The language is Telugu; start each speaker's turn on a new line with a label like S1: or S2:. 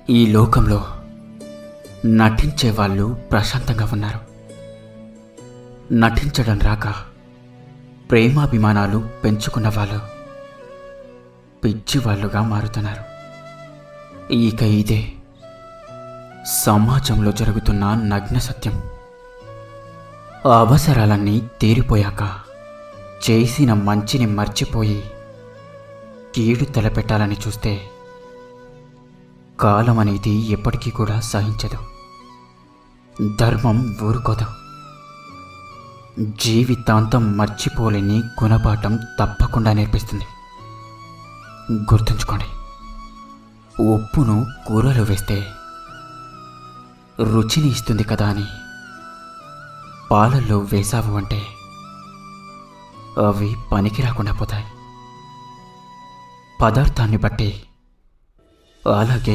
S1: ఈ లోకంలో నటించే వాళ్ళు ప్రశాంతంగా ఉన్నారు. నటించడం రాక ప్రేమాభిమానాలు పెంచుకున్న వాళ్ళు పిచ్చి వాళ్ళుగా మారుతున్నారు. ఇక ఇదే సమాజంలో జరుగుతున్న నగ్న సత్యం. అవసరాలన్నీ తీరిపోయాక చేసిన మంచిని మర్చిపోయి కీడు తలపెట్టాలని చూస్తే కాలం అనేది ఎప్పటికీ కూడా సహించదు. ధర్మం ఊరుకోదు. జీవితాంతం మర్చిపోలేని గుణపాఠం తప్పకుండా నేర్పిస్తుంది. గుర్తుంచుకోండి, ఉప్పును కూరలో వేస్తే రుచిని ఇస్తుంది కదా అని పాలల్లో వేసావు అంటే అవి పనికి రాకుండా పోతాయి. పదార్థాన్ని బట్టి అలాగే